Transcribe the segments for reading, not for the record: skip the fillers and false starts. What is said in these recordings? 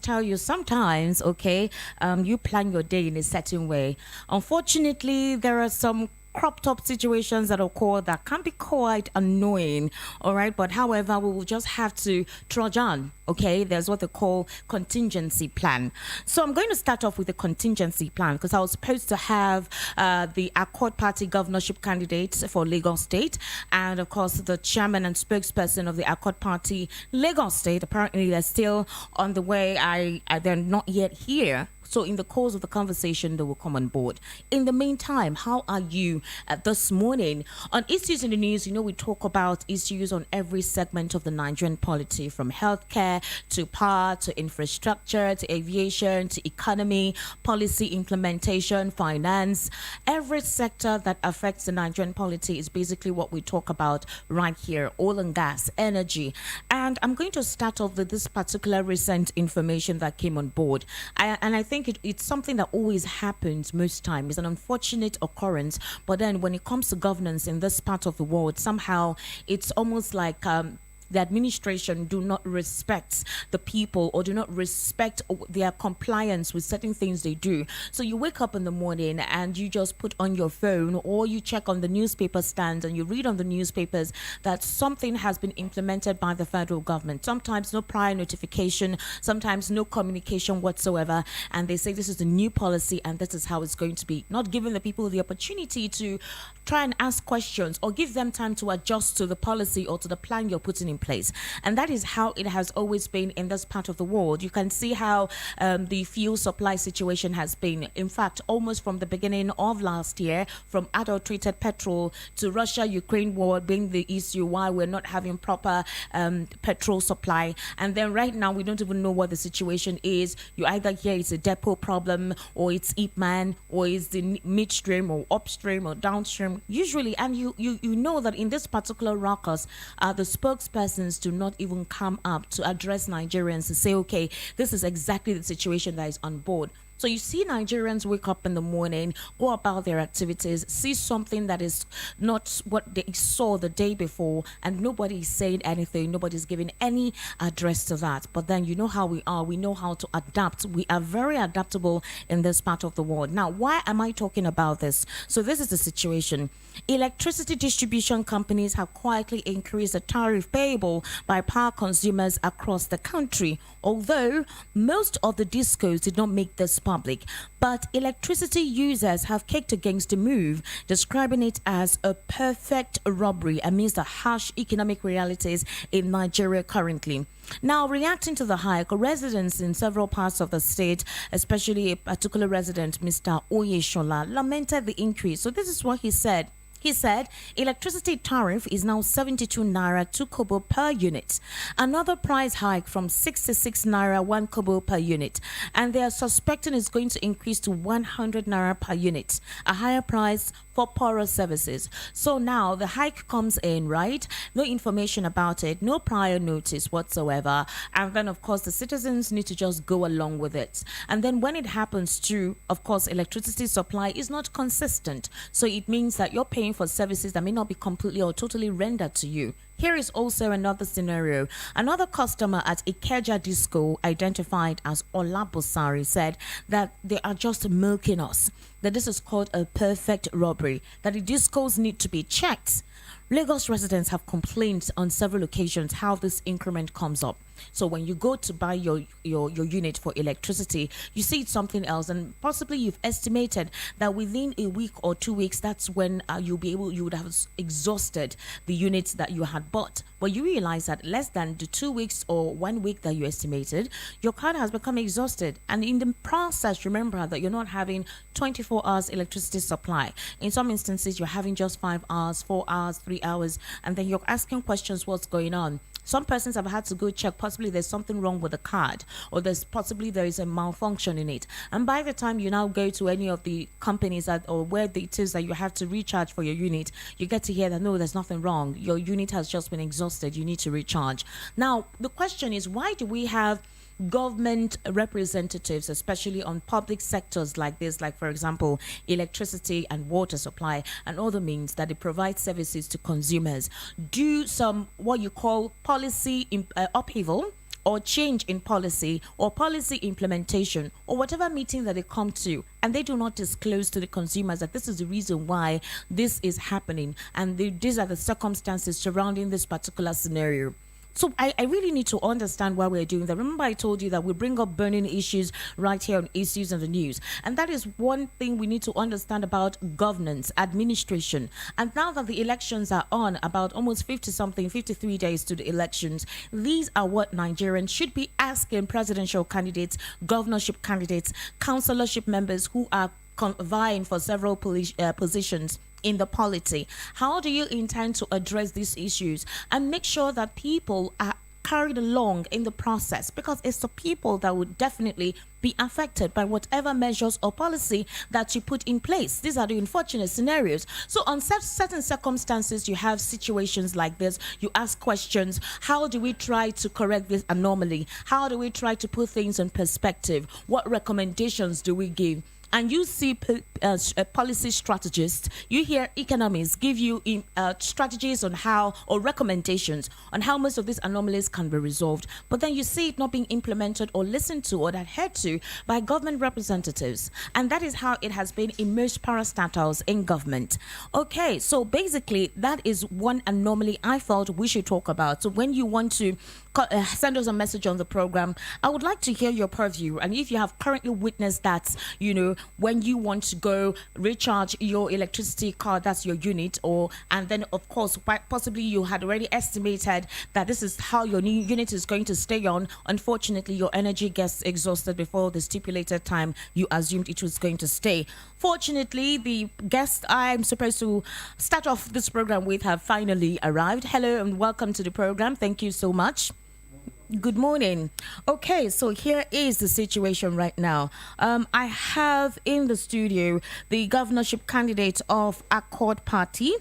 must tell you sometimes, okay, you plan your day in a certain way. Unfortunately, there are some cropped up situations that occur that can be quite annoying, all right, but however we will just have to trudge on. Okay, there's what they call contingency plan. So I'm going to start off with the contingency plan because I was supposed to have the Accord Party governorship candidates for Lagos State, and of course the chairman and spokesperson of the Accord Party Lagos State. Apparently they're still on the way. They're not yet here. So in the course of the conversation, they will come on board. In the meantime, how are you this morning? On Issues in the News, we talk about issues on every segment of the Nigerian polity, from healthcare to power to infrastructure to aviation to economy, policy implementation, finance. Every sector that affects the Nigerian polity is basically what we talk about right here: oil and gas, energy. And I'm going to start off with this particular recent information that came on board. And I think it's something that always happens most times. It's an unfortunate occurrence, but then when it comes to governance in this part of the world, somehow it's almost like the administration do not respect the people or do not respect their compliance with certain things they do. So you wake up in the morning and you just put on your phone or you check on the newspaper stands and you read on the newspapers that something has been implemented by the federal government. Sometimes no prior notification, sometimes no communication whatsoever. And they say this is a new policy and this is how it's going to be. Not giving the people the opportunity to try and ask questions or give them time to adjust to the policy or to the plan you're putting in place. And that is how it has always been in this part of the world. You can see how the fuel supply situation has been. In fact, almost from the beginning of last year, from adulterated petrol to Russia-Ukraine war being the issue why we're not having proper petrol supply. And then right now, we don't even know what the situation is. You either hear it's a depot problem or it's Ipman or it's the midstream or upstream or downstream. Usually, and you know that in this particular ruckus, the spokespersons do not even come up to address Nigerians to say, okay, this is exactly the situation that is on board. So you see Nigerians wake up in the morning, go about their activities, see something that is not what they saw the day before, and nobody is saying anything, nobody's giving any address to that. But then you know how we are, we know how to adapt. We are very adaptable in this part of the world. Now, why am I talking about this? So this is the situation. Electricity distribution companies have quietly increased the tariff payable by power consumers across the country, although most of the discos did not make this public. But electricity users have kicked against the move, describing it as a perfect robbery amidst the harsh economic realities in Nigeria currently. Now, reacting to the hike, residents in several parts of the state, especially a particular resident, Mr. Oyeshola, lamented the increase. So this is what he said. He said electricity tariff is now 72 naira 2 kobo per unit. Another price hike from 66 naira 1 kobo per unit. And they are suspecting it's going to increase to 100 naira per unit, a higher price for poorer services. So now the hike comes in, right? No information about it, no prior notice whatsoever. And then, of course, the citizens need to just go along with it. And then when it happens to, of course, electricity supply is not consistent. So it means that you're paying for services that may not be completely or totally rendered to you. Here is also another scenario. Another customer at Ikeja Disco, identified as Olabosari, said that they are just milking us, that this is called a perfect robbery, that the discos need to be checked. Lagos residents have complained on several occasions how this increment comes up. So when you go to buy your unit for electricity, you see it's something else, and possibly you've estimated that within a week or 2 weeks, that's when you would have exhausted the units that you had bought. But you realize that less than the 2 weeks or 1 week that you estimated, your card has become exhausted. And in the process, remember that you're not having 24 hours electricity supply. In some instances, you're having just 5 hours, 4 hours, 3 hours, and then you're asking questions, what's going on? Some persons have had to go check, possibly there's something wrong with the card, or there is a malfunction in it. And by the time you now go to any of the companies or where it is that you have to recharge for your unit, you get to hear that no, there's nothing wrong. Your unit has just been exhausted. You need to recharge. Now, the question is, why do we have government representatives, especially on public sectors like this, like, for example, electricity and water supply and other means that they provide services to consumers, do some what you call policy upheaval or change in policy or policy implementation or whatever meeting that they come to, and they do not disclose to the consumers that this is the reason why this is happening and these are the circumstances surrounding this particular scenario. So I really need to understand why we're doing that. Remember, I told you that we bring up burning issues right here on Issues in the News. And that is one thing we need to understand about governance, administration. And now that the elections are on, about almost 53 days to the elections, these are what Nigerians should be asking presidential candidates, governorship candidates, councillorship members who are vying for several positions in the polity. How do you intend to address these issues and make sure that people are carried along in the process? Because it's the people that would definitely be affected by whatever measures or policy that you put in place. These are the unfortunate scenarios. So on certain circumstances, you have situations like this. You ask questions. How do we try to correct this anomaly? How do we try to put things in perspective? What recommendations do we give? And you see policy strategists, you hear economists give you strategies on how, or recommendations on how most of these anomalies can be resolved. But then you see it not being implemented or listened to or adhered to by government representatives. And that is how it has been in most parastatals in government. Okay, so basically that is one anomaly I felt we should talk about. So when you want to send us a message on the program, I would like to hear your purview. And if you have currently witnessed that, when you want to go recharge your electricity card, that's your unit, and then of course possibly you had already estimated that this is how your new unit is going to stay on. Unfortunately, your energy gets exhausted before the stipulated time you assumed it was going to stay. Fortunately, the guests I'm supposed to start off this program with have finally arrived. Hello and welcome to the program. Thank you so much. Good morning. Okay, so here is the situation right now. I have in the studio the governorship candidate of Accord Party.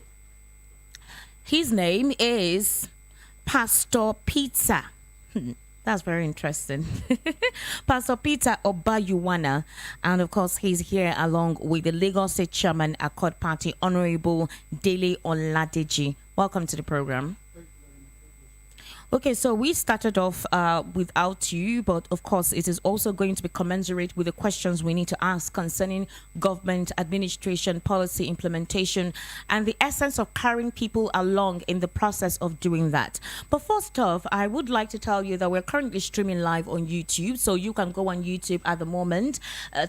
His name is Pastor Peter. That's very interesting. Pastor Peter Obayuwana. And of course, he's here along with the Lagos State Chairman, Accord Party, Honorable Dele Oladeji. Welcome to the program. Okay, so we started off without you, but of course it is also going to be commensurate with the questions we need to ask concerning government administration, policy implementation, and the essence of carrying people along in the process of doing that. But first off, I would like to tell you that we're currently streaming live on YouTube, so you can go on YouTube at the moment,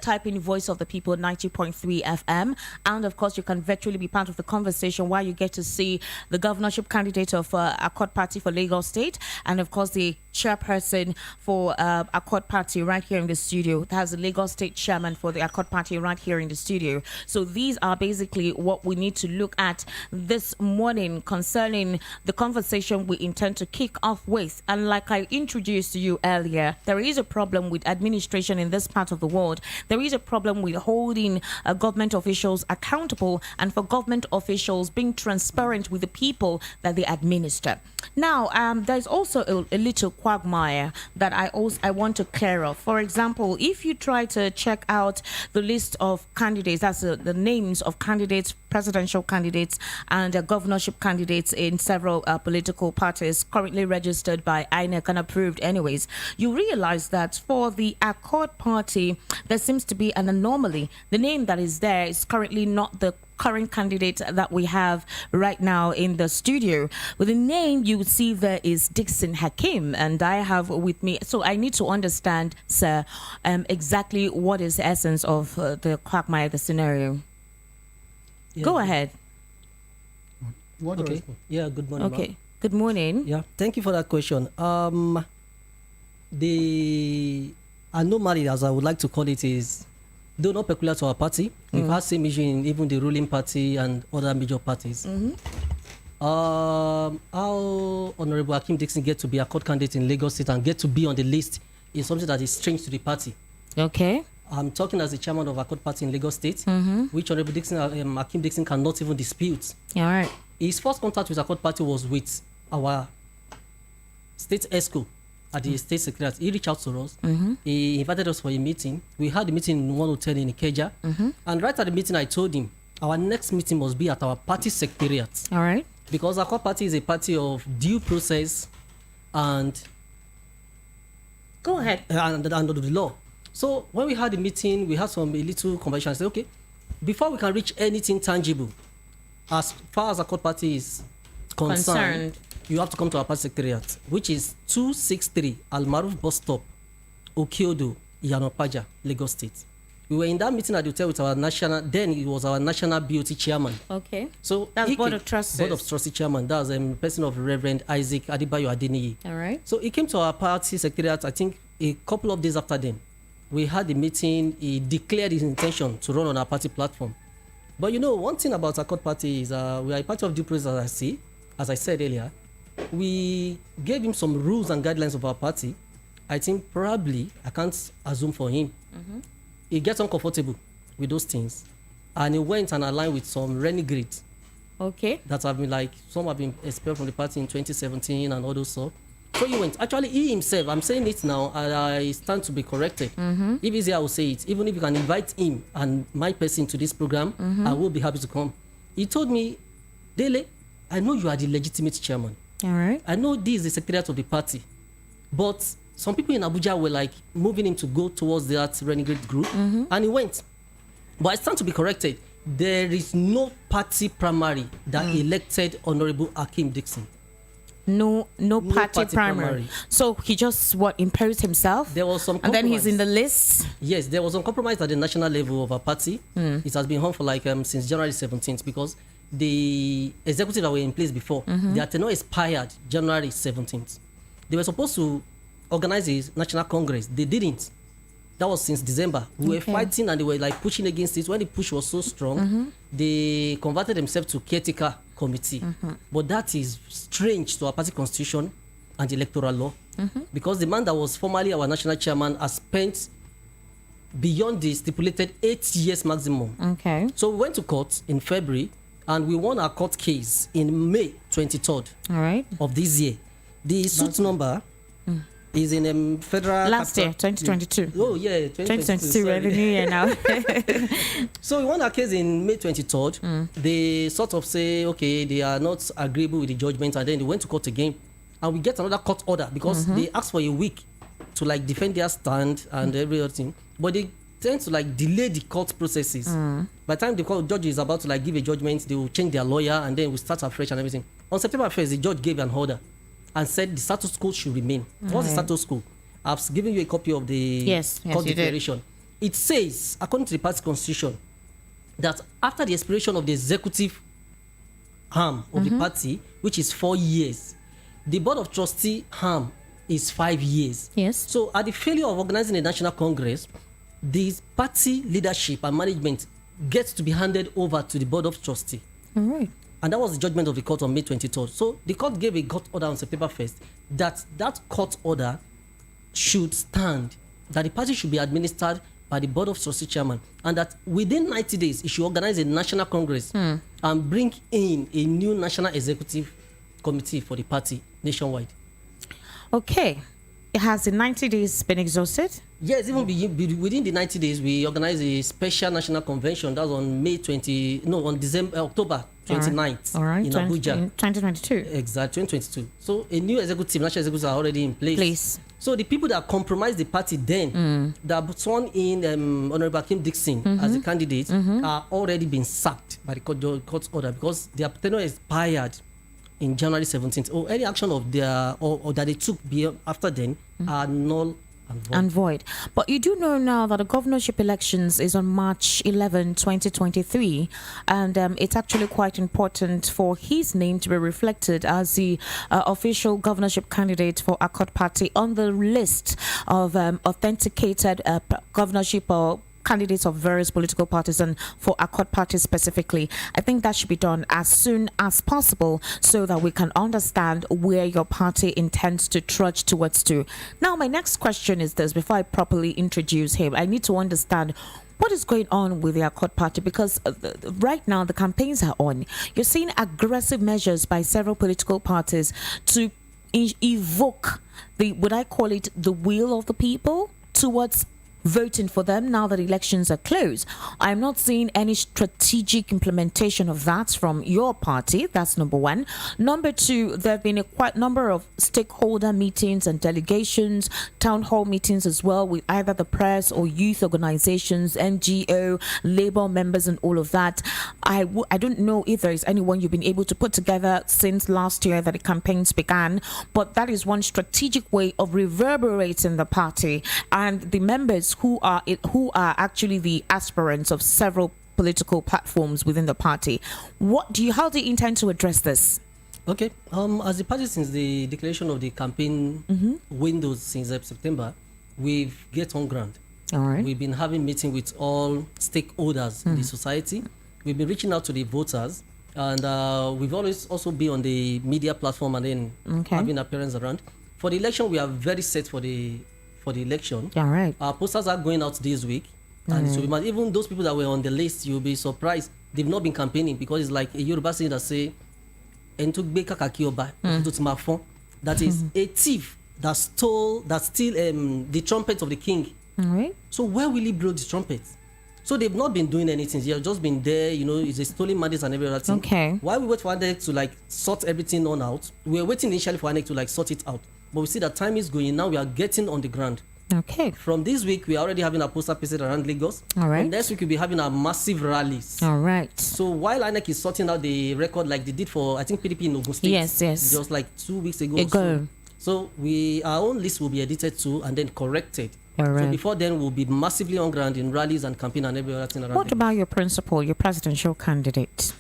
type in Voice of the People 90.3 FM, and of course you can virtually be part of the conversation while you get to see the governorship candidate of Accord Party for Lagos State, and of course the chairperson for Accord Party right here in the studio. That's the Lagos State chairman for the Accord Party right here in the studio. So these are basically what we need to look at this morning concerning the conversation we intend to kick off with. And like I introduced to you earlier, there is a problem with administration in this part of the world. There is a problem with holding government officials accountable and for government officials being transparent with the people that they administer. Now, there's also a little quagmire that I want to clear up. For example, if you try to check out the list of candidates, that's the names of candidates, presidential candidates and governorship candidates in several political parties currently registered by INEC and approved anyways, you realize that for the Accord Party, there seems to be an anomaly. The name that is there is currently not the current candidate that we have right now in the studio. With the name you see there is Dixon Hakim, and I have with me, so I need to understand, sir, exactly what is the essence of the quagmire, the scenario. Yeah. Go ahead. Okay. Yeah, good morning. Okay. Good morning. Yeah, thank you for that question. The anomaly, as I would like to call it, is though not peculiar to our party. We've had same issue in even the ruling party and other major parties. How Honorable Hakim Dixon get to be a court candidate in Lagos State and get to be on the list is something that is strange to the party. Okay. I'm talking as the chairman of a court party in Lagos State, which Honorable Dixon, Hakim Dixon cannot even dispute. All right. His first contact with a court party was with our state ESCO at the state secretariat. He reached out to us. He invited us for a meeting. We had a meeting in one hotel in Ikeja. And right at the meeting, I told him our next meeting must be at our party secretariat. All right. Because our court party is a party of due process and Go ahead. Under the law. So when we had the meeting, we had a little conversation. I said, okay, before we can reach anything tangible, as far as a court party is concerned, you have to come to our party secretariat, which is 263 Almaruf Bus Stop, Okiodo, Yanopaja, Lagos State. We were in that meeting at the hotel with our national, then it was our national BOT chairman. Okay. So that's Board of Trustees. Board of Trustees chairman. That was a person of Reverend Isaac Adibayo Adeniyi. All right. So he came to our party secretariat, I think a couple of days after then. We had the meeting. He declared his intention to run on our party platform. But one thing about our court party is we are a party of due process, as I said earlier. We gave him some rules and guidelines of our party. I think probably, I can't assume for him, he gets uncomfortable with those things. And he went and aligned with some renegades. Okay. That have been some have been expelled from the party in 2017 and all those stuff. So he went. Actually, he himself, I'm saying it now, and I stand to be corrected. If he's here, I will say it. Even if you can invite him and my person to this program, I will be happy to come. He told me, Dele, I know you are the legitimate chairman. All right. I know this is the secretariat of the party. But some people in Abuja were moving him to go towards that renegade group. And he went. But I stand to be corrected. There is no party primary that elected Honorable Akim Dixon. No party primary. So he just imposed himself. There was some compromise. And then he's in the list. Yes, there was some compromise at the national level of our party. It has been on for since January 17th because the executive that were in place before, their tenure expired January 17th. They were supposed to organize a national congress. They didn't. That was since December. We were fighting and they were pushing against it. When the push was so strong, they converted themselves to caretaker committee. But that is strange to our party constitution and electoral law because the man that was formerly our national chairman has spent beyond the stipulated 8 years maximum. Okay. So we went to court in February and we won our court case in May 23rd of this year. The suit number is in federal last year 2022. Oh yeah, 2022. We're in the new year now. So we won our case in May 23rd. They sort of say okay, they are not agreeable with the judgment, and then they went to court again, and we get another court order because they asked for a week to defend their stand and everything, but they tend to delay the court processes. By the time the court judge is about to give a judgment, they will change their lawyer and then we start afresh and everything. On September 1st, the judge gave an order and said the status quo should remain. What's the status quo? I've given you a copy of the court declaration. It says, according to the party constitution, that after the expiration of the executive arm of the party, which is 4 years, the board of trustee arm is 5 years. Yes. So at the failure of organizing a national congress, the party leadership and management gets to be handed over to the board of trustee. All right. And that was the judgment of the court on May 23rd. So the court gave a court order on September 1st that court order should stand, that the party should be administered by the board of trustee chairman, and that within 90 days it should organize a national congress and bring in a new national executive committee for the party nationwide. Okay. Has the 90 days been exhausted? Yes, even within the 90 days, we organized a special national convention. That was on October 29th in Abuja. In 2022. Exactly, 2022. So a new national executive are already in place. So the people that compromised the party then, that sworn in Honorable Akim Dixon as a candidate, are already been sacked by the court order because their tenure expired in January 17th. Or any action of their or that they took after then are null and void. But you do know now that the governorship elections is on March 11, 2023, and it's actually quite important for his name to be reflected as the official governorship candidate for Accord Party on the list of authenticated governorship or candidates of various political parties, and for Accord Party specifically. I think that should be done as soon as possible so that we can understand where your party intends to trudge towards to. Now, my next question is this. Before I properly introduce him, I need to understand what is going on with the Accord Party, because right now the campaigns are on. You're seeing aggressive measures by several political parties to evoke would I call it the will of the people towards voting for them now that elections are closed. I'm not seeing any strategic implementation of that from your party. That's number one. Number two, there have been a quite number of stakeholder meetings and delegations, town hall meetings as well, with either the press or youth organizations, NGO, labor members, and all of that. I don't know if there is anyone you've been able to put together since last year that the campaigns began, but that is one strategic way of reverberating the party and the members who are actually the aspirants of several political platforms within the party. How do you intend to address this? Okay. As the party, since the declaration of the campaign windows since September, we've get on ground. All right. We've been having meeting with all stakeholders in the society. We've been reaching out to the voters, and we've always also been on the media platform and then having appearance around. For the election, we are very set for the election. All right. Our posters are going out this week, and so we might, even those people that were on the list, you'll be surprised they've not been campaigning, because it's like a Yoruba saying that say, that is a thief that steal the trumpet of the king. All right. So where will he blow the trumpet? So they've not been doing anything. They have just been there, it's a stolen mandate and every other thing. Okay. While we wait for ANEC to sort everything on out, we were waiting initially for ANEC to sort it out. But we see that time is going. Now we are getting on the ground. Okay. From this week, we are already having a poster pasted around Lagos. All right. From next week, we'll be having our massive rallies. All right. So while INEC is sorting out the record like they did for, I think, PDP in Ogun State. Yes. Just 2 weeks ago. So our own list will be edited too and then corrected. All right. So before then, we'll be massively on ground in rallies and campaign and every other thing around. What about your principal, your presidential candidate?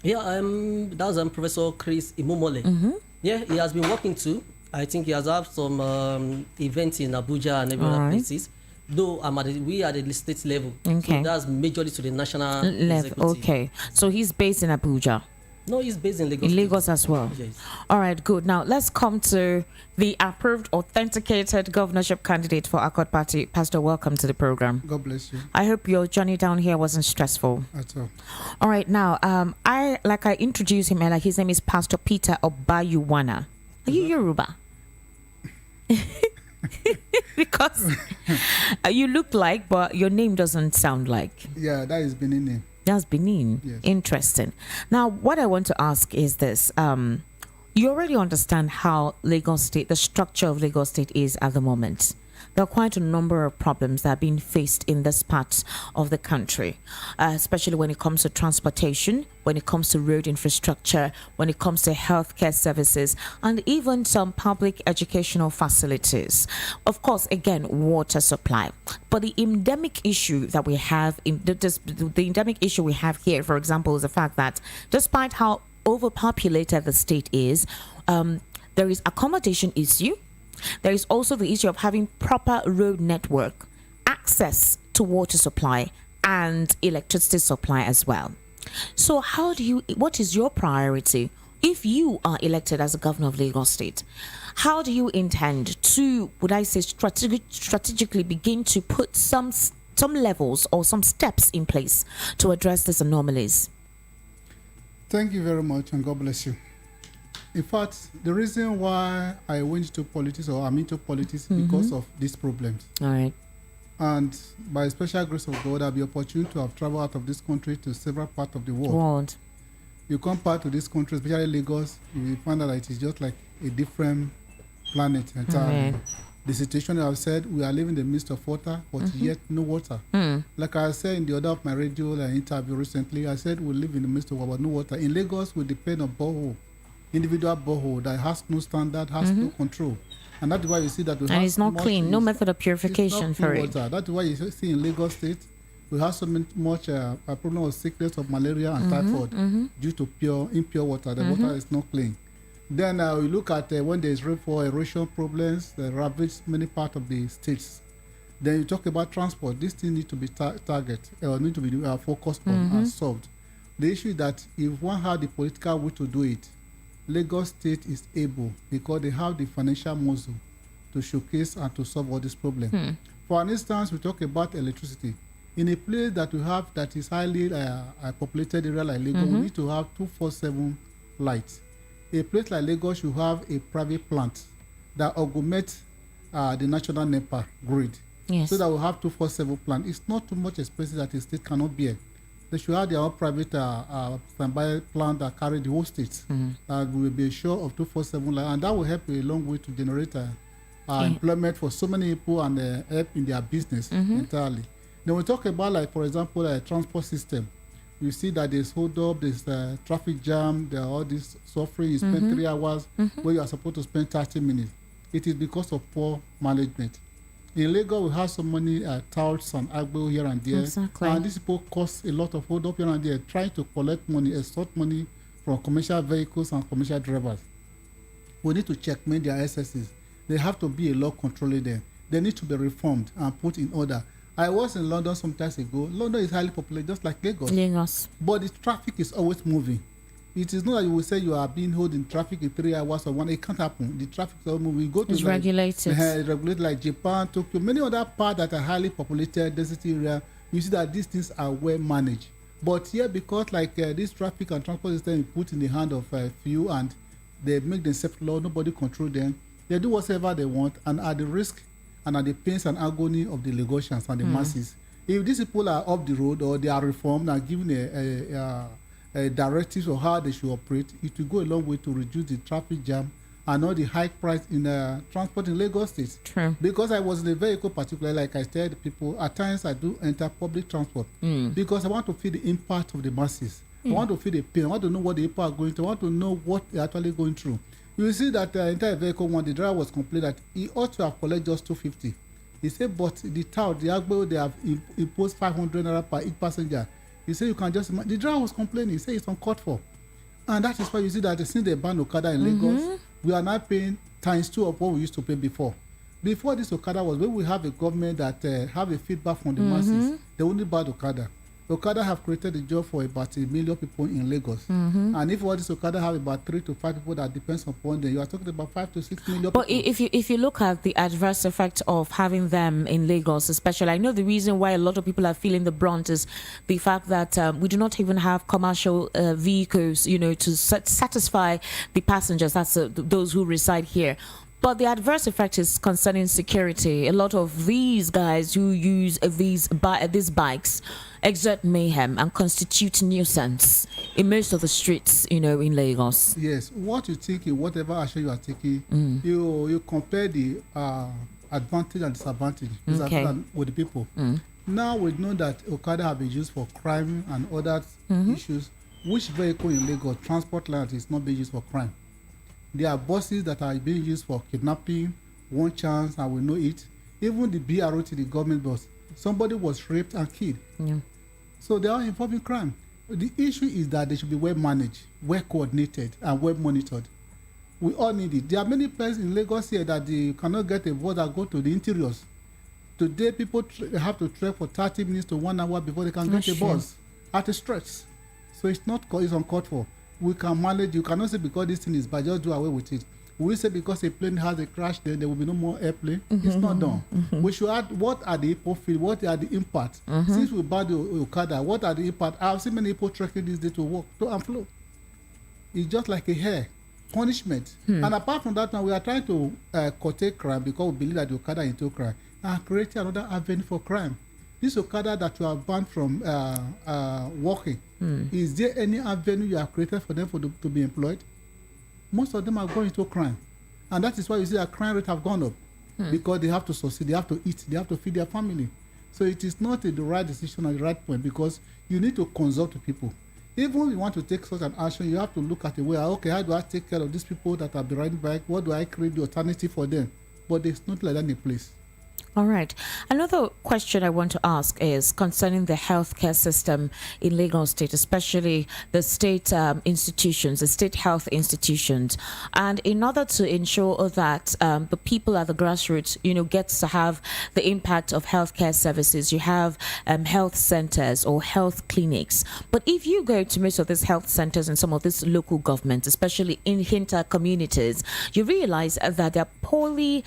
Yeah, that was Professor Chris Imomole. Yeah, he has been working too. I think he has had some events in Abuja and every other places. Though we are at the state level. Okay. So that's majorly to the national level. Okay. So he's based in Abuja. No, he's based in Lagos. In Lagos as well. Yes. All right, good. Now let's come to the approved, authenticated governorship candidate for Accord Party. Pastor, welcome to the program. God bless you. I hope your journey down here wasn't stressful. At all. All right, now I introduced him earlier. His name is Pastor Peter Obayuwana. Are you Yoruba? Because you look like, but your name doesn't sound like. Yeah, that is Benin name. That's Benin. Yes. Interesting. Now, what I want to ask is this. You already understand how Lagos State, the structure of Lagos State is at the moment. There are quite a number of problems that are being faced in this part of the country, especially when it comes to transportation, when it comes to road infrastructure, when it comes to healthcare services, and even some public educational facilities. Of course, again, water supply. But the endemic issue that we have, the endemic issue we have here, for example, is the fact that despite how overpopulated the state is, there is accommodation issue. There is also the issue of having proper road network, access to water supply, and electricity supply as well. So what is your priority if you are elected as a governor of Lagos State? How do you intend to, strategically begin to put some levels or some steps in place to address these anomalies? Thank you very much, and God bless you. In fact, the reason why I went into politics, or I'm into politics, because of these problems. All right. And by special grace of God, I'll be opportune to have traveled out of this country to several parts of the world. You come back to this country, especially Lagos, you will find out that it is just like a different planet entirely. Right. The situation I've said, we are living in the midst of water, but yet no water. Like I said in the other of my radio interview recently, I said we live in the midst of water, but no water. In Lagos, we depend on borehole. Individual borehole that has no standard, has no control, and that's why you see that we have. And it's not clean, no method of purification for it. Water. That's why you see in Lagos State we have so much a problem of sickness of malaria and typhoid due to impure water. The water is not clean. Then we look at when there is rainfall erosion problems that ravage many parts of the states. Then you talk about transport. This thing need to be targeted or need to be focused on and solved. The issue is that if one had the political will to do it, Lagos State is able, because they have the financial muscle to showcase and to solve all these problems. For instance, we talk about electricity. In a place that we have that is highly populated area like Lagos, we need to have 24/7 lights. A place like Lagos should have a private plant that augments the national NEPA grid. Yes. so that we have 247 plan. It's not too much expensive that the state cannot bear. They should have their own private standby plan that carry the whole state. That will be sure of 247 line, and that will help a long way to generate employment for so many people and help in their business entirely. Then we talk about, like, for example, transport system. You see that there's hold up, there's traffic jam, there are all this suffering. You spend 3 hours where you are supposed to spend 30 minutes. It is because of poor management. In Lagos, we have so many touts and agbo here and there. Exactly. And these people cause a lot of hold up here and there, trying to collect money, extort money from commercial vehicles and commercial drivers. We need to checkmate their excesses. They have to be a law controlling them. They need to be reformed and put in order. I was in London some time ago. London is highly populated, just like Lagos. But the traffic is always moving. It is not that you will say you are being held in traffic in 3 hours or 1. It can't happen. The traffic is all moving. Go to It's regulated. Regulated like Japan, Tokyo, many other parts that are highly populated, density area. You see that these things are well managed. But here, because this traffic and transport system is put in the hand of few and they make themselves law, nobody control them. They do whatever they want and at the risk and at the pains and agony of the Lagosians and the masses. If these people are off the road or they are reformed and given a directives of how they should operate, it will go a long way to reduce the traffic jam and all the high price in transport in Lagos State. True. Because I was in a vehicle, particularly, like I tell people, at times I do enter public transport because I want to feel the impact of the masses. I want to feel the pain. I want to know what the people are going through. I want to know what they're actually going through. You will see that the entire vehicle one, the driver was complaining that he ought to have collected just 250. He said, but the town, the Agbo, they have imposed 500 naira per each passenger. He said, you can just imagine. The driver was complaining. He said it's uncalled for. And that is why you see that since they banned Okada in Lagos, we are now paying ×2 of what we used to pay before. Before this Okada was, when we have a government that have a feedback from the masses, they only banned Okada. Okada have created a job for about 1 million people in Lagos. And if all this Okada have about 3 to 5 people that depends upon them, you are talking about 5 to 6 million But people. if you look at the adverse effect of having them in Lagos, especially, I know the reason why a lot of people are feeling the brunt is the fact that we do not even have commercial vehicles, to satisfy the passengers. That's those who reside here. But the adverse effect is concerning security. A lot of these guys who use these bikes exert mayhem and constitute nuisance in most of the streets, in Lagos. Yes, what you think in whatever action you are taking, you compare the advantage and disadvantage with the people. Now we know that Okada have been used for crime and other issues. Which vehicle in Lagos, transport line, is not being used for crime? There are buses that are being used for kidnapping, one chance, and we know it. Even the BRT, the government bus, somebody was raped and killed. Yeah. So they are involved in crime. The issue is that they should be well managed, well coordinated, and well monitored. We all need it. There are many places in Lagos here that they cannot get a bus that go to the interiors. Today, people have to trek for 30 minutes to 1 hour before they can get a bus at a stretch. So it's uncalled for. We can manage. You cannot say because this thing is bad, just do away with it. We say because a plane has a crash, then there will be no more airplane. It's not done. We should add what are the people feel, what are the impact. Since we banned the Okada, what are the impact? I've seen many people trekking this day to work, to and flow. It's just like a hair punishment. And apart from that, now we are trying to curtail crime because we believe that the Okada is into crime and create another avenue for crime. This Okada that you have banned from working, is there any avenue you have created for them to be employed? Most of them are going into crime. And that is why you see that crime rate have gone up. Because they have to succeed, they have to eat, they have to feed their family. So it is not the right decision at the right point because you need to consult with people. Even if you want to take such an action, you have to look at the way, okay, how do I take care of these people that have been riding bike? What do I create the alternative for them? But there's not like that in place. All right. Another question I want to ask is concerning the healthcare system in Lagos State, especially the state institutions, the state health institutions. And in order to ensure that the people at the grassroots, gets to have the impact of healthcare services, you have health centers or health clinics. But if you go to most of these health centers and some of these local governments, especially in hinter communities, you realize that they're poorly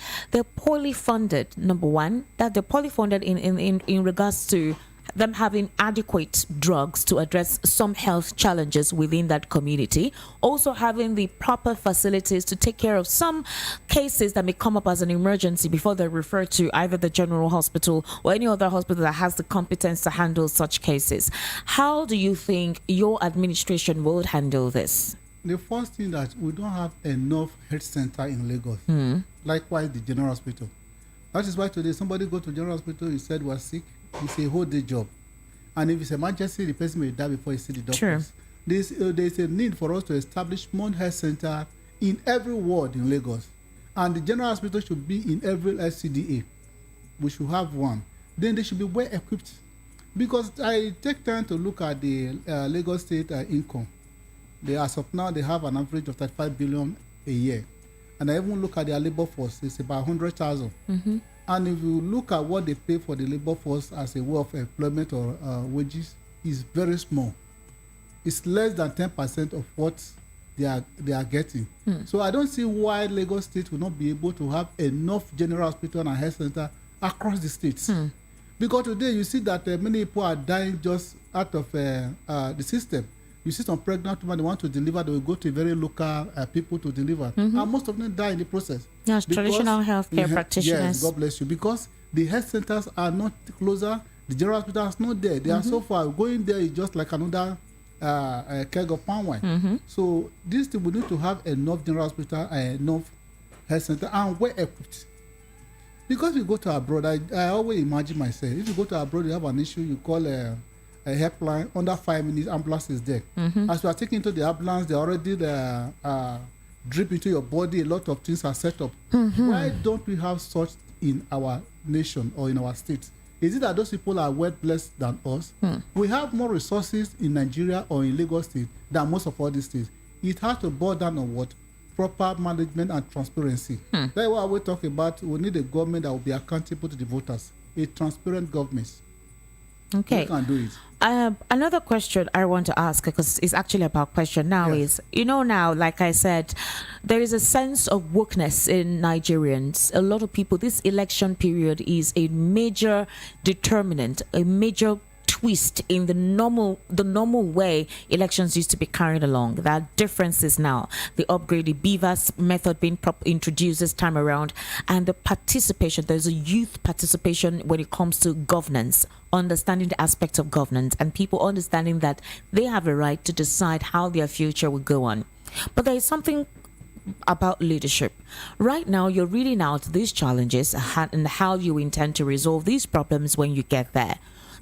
funded. Number one, that they're poorly funded in regards to them having adequate drugs to address some health challenges within that community, also having the proper facilities to take care of some cases that may come up as an emergency before they're referred to either the general hospital or any other hospital that has the competence to handle such cases. How do you think your administration will handle this? The first thing that we don't have enough health center in Lagos. Likewise, the general hospital. That is why today somebody go to general hospital, he said was sick, it's a whole day job. And if it's emergency, the person may die before he see the doctors. There's a need for us to establish one health center in every ward in Lagos. And the general hospital should be in every LCDA. We should have one. Then they should be well equipped. Because I take time to look at the Lagos state income. As of now, they have an average of 35 billion a year. And I even look at their labor force, it's about 100,000. And if you look at what they pay for the labor force as a way of employment or wages, it's very small. It's less than 10% of what they are getting. So I don't see why Lagos State will not be able to have enough general hospital and health center across the states. Because today you see that many people are dying just out of the system. You see some pregnant women, they want to deliver, they will go to very local people to deliver. And most of them die in the process. Yes, traditional healthcare practitioners. Yes, God bless you. Because the health centers are not closer, the general hospital is not there. They are so far. Going there is just like another keg of palm wine. So this thing, we need to have enough general hospital and enough health center and well equipped. Because we go to abroad, I always imagine myself, if you go to abroad, you have an issue, you call a helpline, under 5 minutes, ambulance is there. As you are taking to the ambulance, they already drip into your body, a lot of things are set up. Why don't we have such in our nation or in our state? Is it that those people are well blessed than us? We have more resources in Nigeria or in Lagos State than most of all these states. It has to boil down on what? Proper management and transparency. That's what we talk about. We need a government that will be accountable to the voters. A transparent government. Okay. You can do it. Another question I want to ask, because it's actually about question now, is, now, like I said, there is a sense of wokeness in Nigerians. A lot of people, this election period is a major determinant, a major twist in the normal way elections used to be carried along. There are differences now. The upgraded BVAS method being introduced this time around, and the participation. There's a youth participation when it comes to governance, understanding the aspects of governance, and people understanding that they have a right to decide how their future will go on. But there is something about leadership. Right now, you're reading out these challenges and how you intend to resolve these problems when you get there.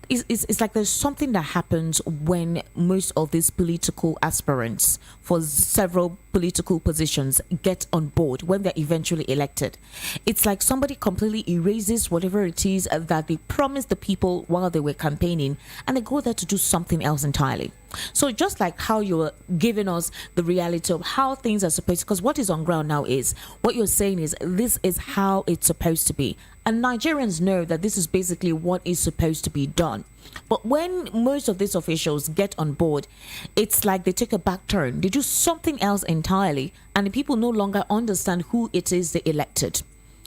It's like there's something that happens when most of these political aspirants for several political positions get on board when they're eventually elected. It's like somebody completely erases whatever it is that they promised the people while they were campaigning, and they go there to do something else entirely. So just like how you're giving us the reality of how things are supposed to, because what is on ground now is, what you're saying is this is how it's supposed to be. And Nigerians know that this is basically what is supposed to be done. But when most of these officials get on board, it's like they take a back turn. They do something else entirely, and the people no longer understand who it is they elected.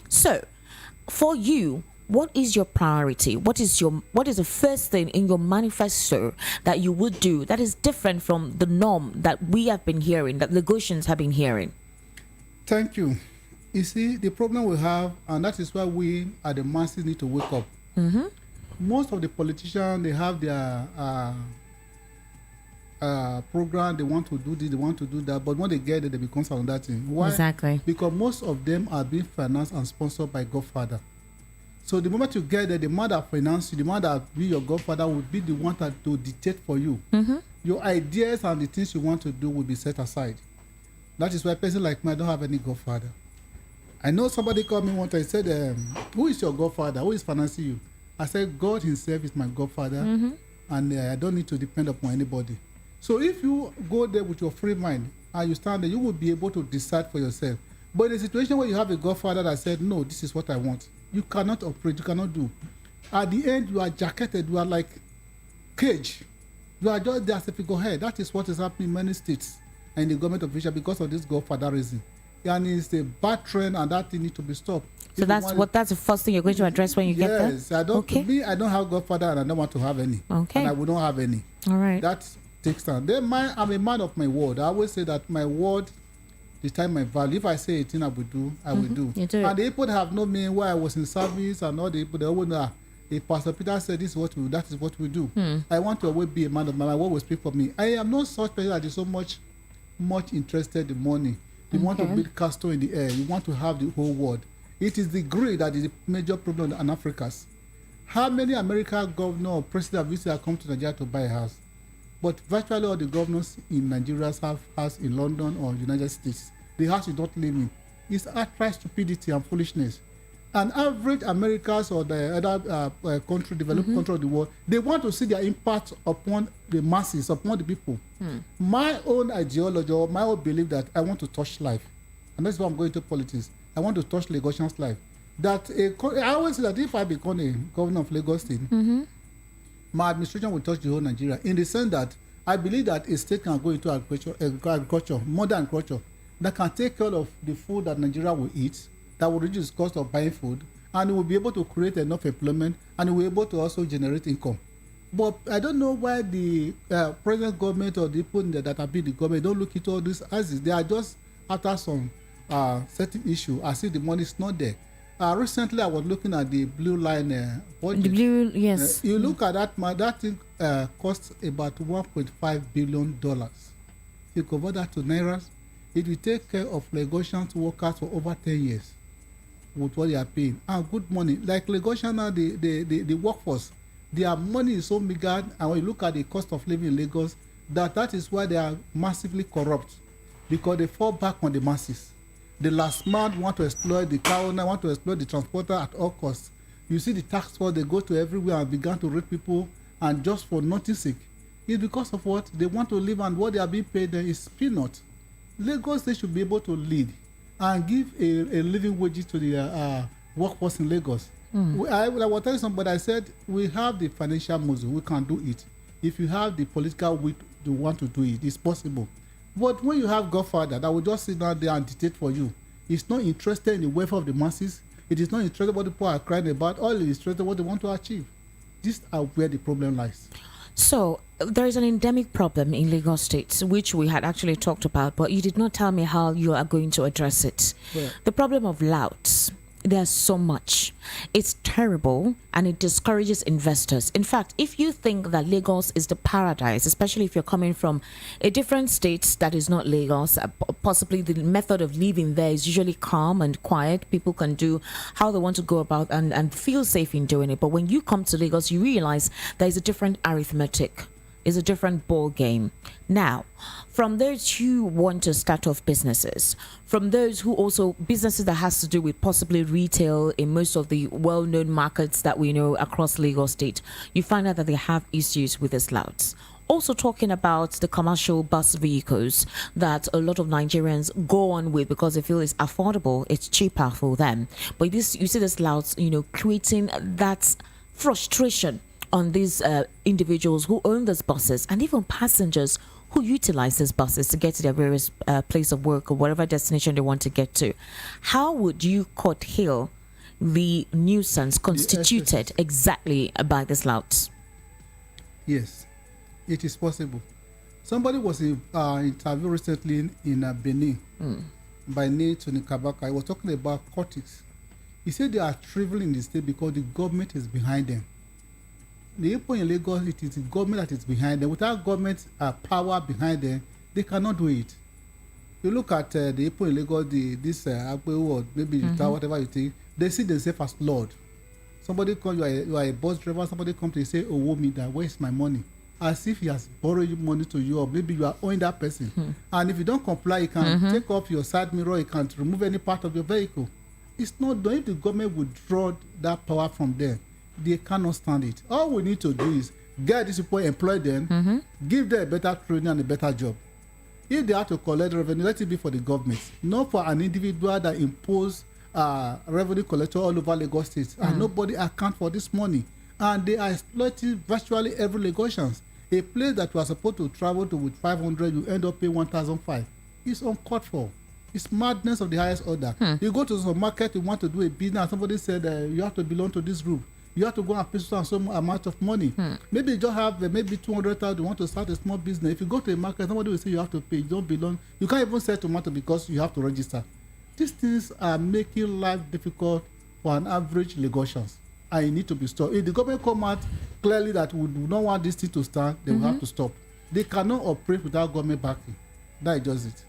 So, for you, what is your priority? What is the first thing in your manifesto that you would do that is different from the norm that we have been hearing, that Lagosians have been hearing? Thank you. You see, the problem we have, and that is why we at the masses need to wake up. Most of the politicians, they have their program, they want to do this, they want to do that, but when they get it, they become another thing. Why? Exactly. Because most of them are being financed and sponsored by Godfather. So the moment you get there, the man that finance you, the man that be your Godfather will be the one that to dictate for you. Your ideas and the things you want to do will be set aside. That is why a person like me, I don't have any Godfather. I know somebody called me one time, said, who is your Godfather? Who is financing you? I said, God himself is my Godfather, and I don't need to depend upon anybody. So if you go there with your free mind and you stand there, you will be able to decide for yourself. But in a situation where you have a Godfather that said, no, this is what I want, you cannot operate, you cannot do. At the end, you are jacketed, you are like cage. You are just there as a figurehead. That is what is happening in many states and the government official because of this Godfatherism. And it's a bad trend, and that thing needs to be stopped. So that's the first thing you're going to address when you get there? Yes, I don't. Okay. Me, I don't have godfather, and I don't want to have any. Okay. And I will not have any. All right. That takes time. Then I'm a man of my word. I always say that my word determines my value. If I say a thing, I will do. I will do. You do it. And the people that have known me while I was in service, and all the people, they always know. If Pastor Peter said this is what we do, that is what we do. I want to always be a man of my word will speak for me. I am not such person that is so much interested in money. You want to build castle in the air. You want to have the whole world. It is the greed that is the major problem in Africa's. How many American governor or president have visited come to Nigeria to buy a house? But virtually all the governors in Nigeria have house in London or United States. The house is not living. It's outright stupidity and foolishness. An average Americans or the other country, developed country of the world, they want to see their impact upon the masses, upon the people. My own ideology or my own belief that I want to touch life, and that's why I'm going to politics. I want to touch Lagosians' life. That I always say that if I become a governor of Lagos State, my administration will touch the whole Nigeria. In the sense that I believe that a state can go into agriculture, modern agriculture, that can take care of the food that Nigeria will eat, that will reduce the cost of buying food, and it will be able to create enough employment, and it will be able to also generate income. But I don't know why the present government or the people that have been the government don't look into all this as is. They are just after some certain issue as if the money is not there. Recently, I was looking at the Blue Line budget. The blue, yes. You look at that thing costs about $1.5 billion. You convert that to Naira, it will take care of Lagosians workers for over 10 years with what they are paying. And good money. Like Lagosian now, the workforce, their money is so meager, and when you look at the cost of living in Lagos, that is why they are massively corrupt, because they fall back on the masses. The last man want to exploit the car owner, want to exploit the transporter at all costs. You see the tax force, they go to everywhere and began to rape people, and just for nothing sake. It's because of what they want to live, and what they are being paid there is peanut. Lagos, they should be able to lead and give a living wages to the workforce in Lagos. I was telling somebody, I said, we have the financial muscle, we can do it. If you have the political will to want to do it, it's possible. But when you have Godfather that will just sit down there and dictate for you, it's not interested in the welfare of the masses, it is not interested in what the people are crying about, all it is interested in what they want to achieve. These are where the problem lies. So there is an endemic problem in Lagos State, which we had actually talked about, but you did not tell me how you are going to address it. Yeah. The problem of louts. There's so much. It's terrible, and it discourages investors. In fact, if you think that Lagos is the paradise, especially if you're coming from a different state that is not Lagos, possibly the method of living there is usually calm and quiet. People can do how they want to go about and feel safe in doing it. But when you come to Lagos, you realize there is a different arithmetic. Is a different ball game. Now, from those who want to start off businesses, from those who also businesses that has to do with possibly retail in most of the well-known markets that we know across Lagos State, you find out that they have issues with the louts. Also talking about the commercial bus vehicles that a lot of Nigerians go on with because they feel it's affordable, it's cheaper for them. But this, you see this louts, creating that frustration on these individuals who own these buses, and even passengers who utilize these buses to get to their various place of work or whatever destination they want to get to. How would you curtail the nuisance constituted exactly by these louts? Yes, it is possible. Somebody was interviewed recently in Benin by name Tony Kabaka. He was talking about cortex. He said they are traveling in the state because the government is behind them. The people in Lagos, it is the government that is behind them. Without government power behind them, they cannot do it. You look at the people in Lagos, this Agbewu or maybe whatever you think, they see themselves as Lord. Somebody comes, you are a bus driver, somebody comes to you say, oh, me, that where is my money? As if he has borrowed money to you, or maybe you are owing that person. And if you don't comply, you can take off your side mirror, you can't remove any part of your vehicle. It's not done. If the government would draw that power from them, they cannot stand it. All we need to do is get these people, employ them, give them a better training and a better job. If they have to collect revenue, let it be for the government, not for an individual that impose revenue collector all over Lagos State, and nobody account for this money. And they are exploiting virtually every Lagosians. A place that you are supposed to travel to with 500, you end up paying 1,500. It's uncalled for. It's madness of the highest order. You go to the supermarket, you want to do a business, somebody said you have to belong to this group. You have to go and pay some amount of money. Maybe you just have maybe 200,000. You want to start a small business. If you go to a market, somebody will say you have to pay. You don't belong. You can't even sell tomato because you have to register. These things are making life difficult for an average Lagosian. And it need to be stopped. If the government come out clearly that we do not want this thing to stand, they will have to stop. They cannot operate without government backing. That is just it.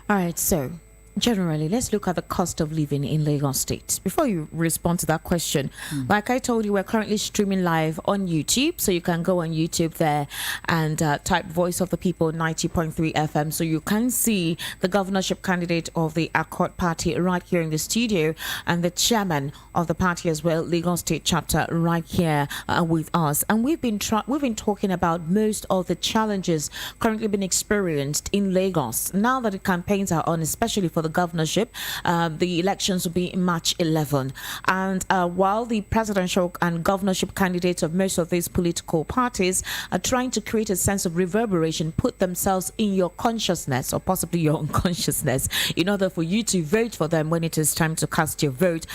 All right, so generally, let's look at the cost of living in Lagos State. Before you respond to that question, like I told you, we're currently streaming live on YouTube. So you can go on YouTube there and type Voice of the People 90.3 FM. So you can see the governorship candidate of the Accord Party right here in the studio and the chairman of the party as well, Lagos State chapter, right here with us. And we've been talking about most of the challenges currently being experienced in Lagos. Now that the campaigns are on, especially for the governorship, the elections will be in March 11. And while the presidential and governorship candidates of most of these political parties are trying to create a sense of reverberation, put themselves in your consciousness or possibly your unconsciousness in order for you to vote for them when it is time to cast your vote,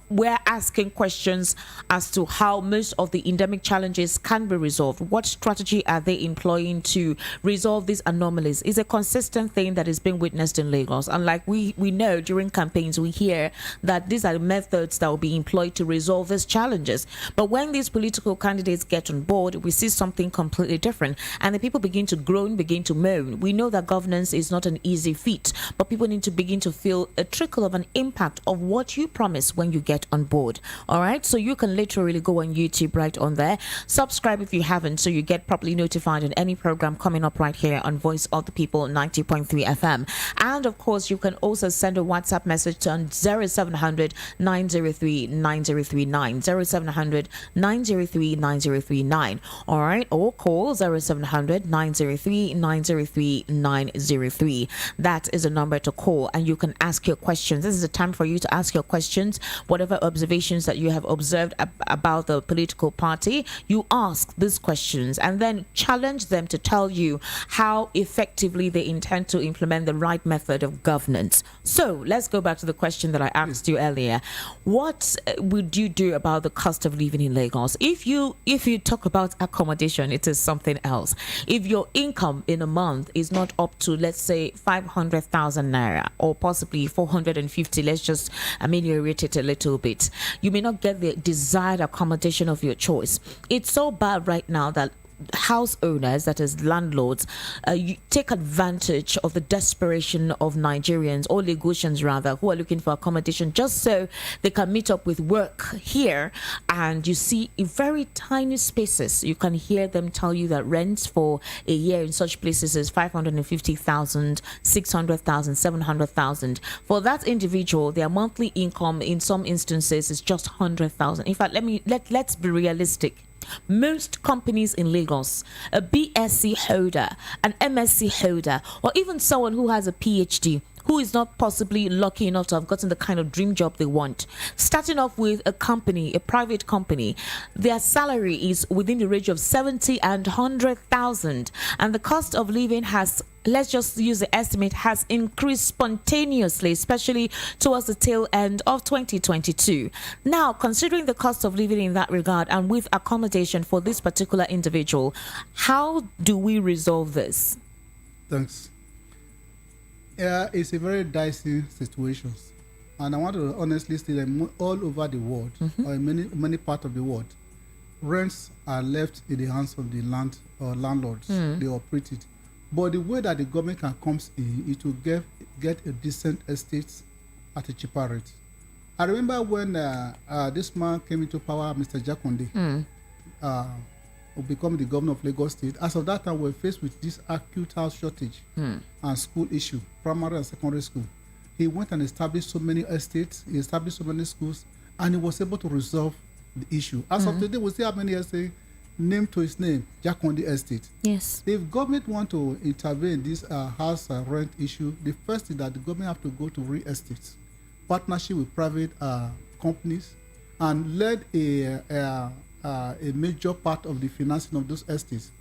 we're asking questions as to how most of the endemic challenges can be resolved. What strategy are they employing to resolve these anomalies? Is a consistent thing that is being witnessed in Lagos. And like we know during campaigns, we hear that these are the methods that will be employed to resolve these challenges. But when these political candidates get on board, we see something completely different. And the people begin to groan, begin to moan. We know that governance is not an easy feat, but people need to begin to feel a trickle of an impact of what you promise when you get on board. All right, so you can literally go on YouTube right on there. Subscribe if you haven't, so you get properly notified on any program coming up right here on Voice of the People 90.3 FM. And of course, you can also send a WhatsApp message to 0700 903 9039, 0700 903 9039. All right, or call 0700 903 903 903. That is a number to call, and you can ask your questions. This is the time for you to ask your questions. Whatever observations that you have observed about the political party, you ask these questions and then challenge them to tell you how effectively they intend to implement the right method of governance. So let's go back to the question that I asked you earlier. What would you do about the cost of living in Lagos? If you talk about accommodation, it is something else. If your income in a month is not up to, let's say, 500,000 naira or possibly 450, let's just ameliorate it a little bit, you may not get the desired accommodation of your choice. It's so bad right now that house owners, that is landlords, you take advantage of the desperation of Nigerians or Lagosians rather, who are looking for accommodation just so they can meet up with work here. And you see in very tiny spaces, you can hear them tell you that rents for a year in such places is 550,000, 600,000, 700,000. For that individual, their monthly income in some instances is just 100,000. In fact, let's be realistic. Most companies in Lagos, a BSc holder, an MSc holder, or even someone who has a PhD, who is not possibly lucky enough to have gotten the kind of dream job they want, starting off with a company, a private company, their salary is within the range of 70 and 100,000, and the cost of living has, let's just use the estimate, has increased spontaneously, especially towards the tail end of 2022. Now, considering the cost of living in that regard and with accommodation for this particular individual, how do we resolve this? Thanks. Yeah, it's a very dicey situation. And I want to honestly say that all over the world, or in many parts of the world, rents are left in the hands of the landlords. They operate it. But the way that the government can come in, it will get a decent estate at a cheaper rate. I remember when this man came into power, Mr. Jakonde, who became the governor of Lagos State. As of that time, we were faced with this acute house shortage and school issue, primary and secondary school. He went and established so many estates, he established so many schools, and he was able to resolve the issue. As of today, we see how many estates named to his name, Jakonde Estate. Yes. If government want to intervene in this house rent issue, the first thing that the government have to go to real estate, partnership with private companies, and led a major part of the financing of those estates.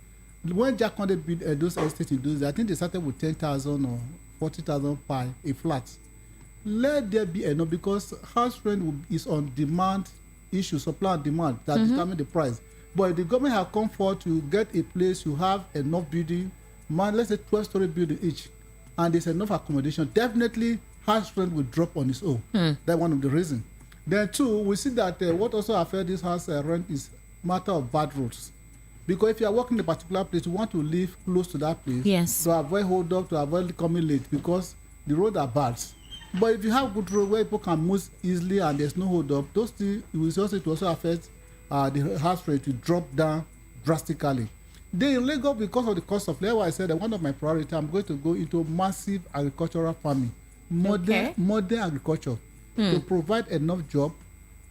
When Jakonde built those estates in those, I think they started with 10,000 or 40,000 per a flat. Let there be enough, because house rent is on demand issue, supply and demand that determine the price. But if the government have come forward to get a place, you have enough building, let's say 12-story building each, and there's enough accommodation, definitely house rent will drop on its own. That's one of the reasons. Then two, we see that what also affects this house rent is matter of bad roads. Because if you are working in a particular place, you want to live close to that place. Yes. To avoid hold up, to avoid coming late, because the roads are bad. But if you have good road where people can move easily and there's no hold up, those things will also affect the house rate to drop down drastically. Then in Lagos, because of the cost of labor, I said that one of my priorities, I'm going to go into massive agricultural farming, modern agriculture, to provide enough job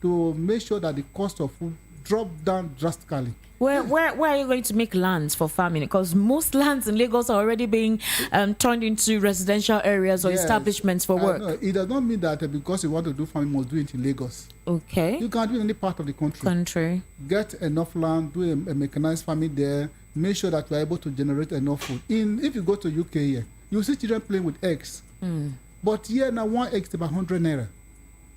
to make sure that the cost of food drop down drastically. Where are you going to make lands for farming? Because most lands in Lagos are already being turned into residential areas or establishments for work. No, it does not mean that because you want to do farming, you must do it in Lagos. Okay. You can do it in any part of the country. Get enough land, do a mechanized farming there, make sure that you are able to generate enough food. If you go to UK here, you see children playing with eggs. But here now, one egg is about 100 naira.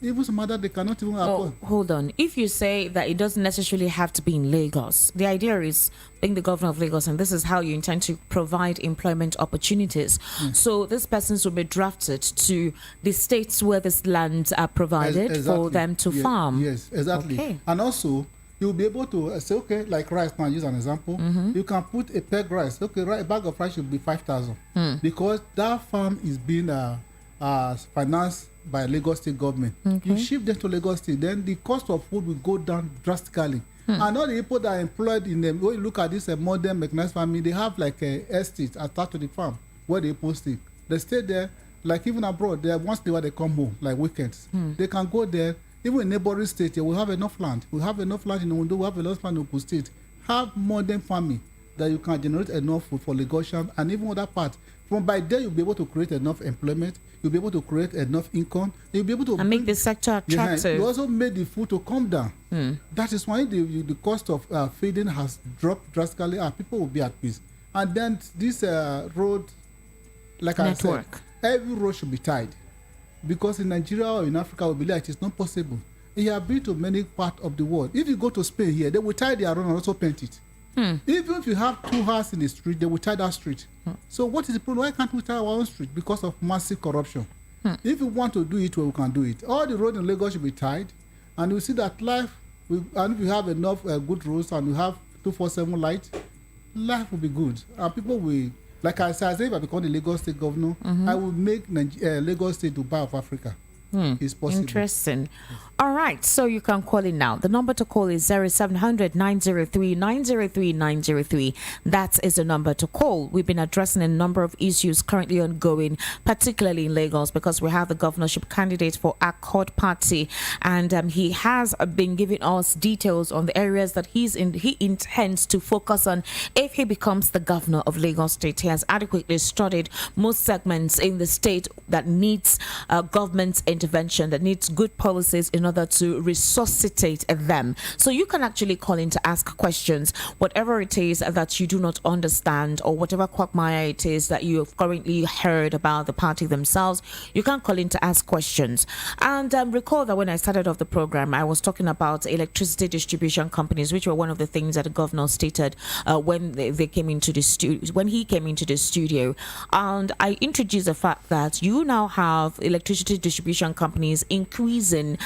Even some other, they cannot even afford. Hold on. If you say that it doesn't necessarily have to be in Lagos, the idea is being the governor of Lagos, and this is how you intend to provide employment opportunities. So these persons will be drafted to the states where these lands are provided for them to farm. Yes, exactly. Okay. And also, you'll be able to say, okay, like rice, now use an example. You can put a peg rice. Okay, a bag of rice should be 5,000 because that farm is being financed by Lagos State government. You ship them to Lagos State, then the cost of food will go down drastically. And all the people that are employed in them, when you look at this modern mechanized farming, they have like a estate attached to the farm where they post it. They stay there, like even abroad, once they come home, like weekends. They can go there. Even in neighboring states, we have enough land. We have enough land in Ondo, we have enough land in Ogun State. Have modern farming that you can generate enough food for Lagosians and even other parts. From by there, you'll be able to create enough employment. You'll be able to create enough income. You'll be able to make the sector attractive. You also made the food to come down. That is why the cost of feeding has dropped drastically, and people will be at peace. And then this road, like network. I said, every road should be tied, because in Nigeria or in Africa, we believe it is not possible. You have been to many parts of the world. If you go to Spain here, they will tie their road and also paint it. Even if you have 2 houses in the street, they will tie that street. So what is the problem? Why can't we tie our own street? Because of massive corruption. If you want to do it, well, we can do it. All the roads in Lagos should be tied, and we see that life, and if you have enough good roads and you have 247 light, life will be good. And people will, like I said, if I become the Lagos State governor, I will make Lagos State Dubai of Africa. It's possible. Interesting. All right, so you can call in now. The number to call is 0700 903 903 903. That is the number to call. We've been addressing a number of issues currently ongoing, particularly in Lagos, because we have the governorship candidate for Accord Party, and he has been giving us details on the areas that he intends to focus on if he becomes the governor of Lagos State. He has adequately studied most segments in the state that needs government intervention, that needs good policies in order to resuscitate them. So you can actually call in to ask questions, whatever it is that you do not understand, or whatever quagmire it is that you have currently heard about the party themselves. You can call in to ask questions. And recall that when I started off the program, I was talking about electricity distribution companies, which were one of the things that the governor stated when they came into the studio, when he came into the studio. And I introduced the fact that you now have electricity distribution companies increasing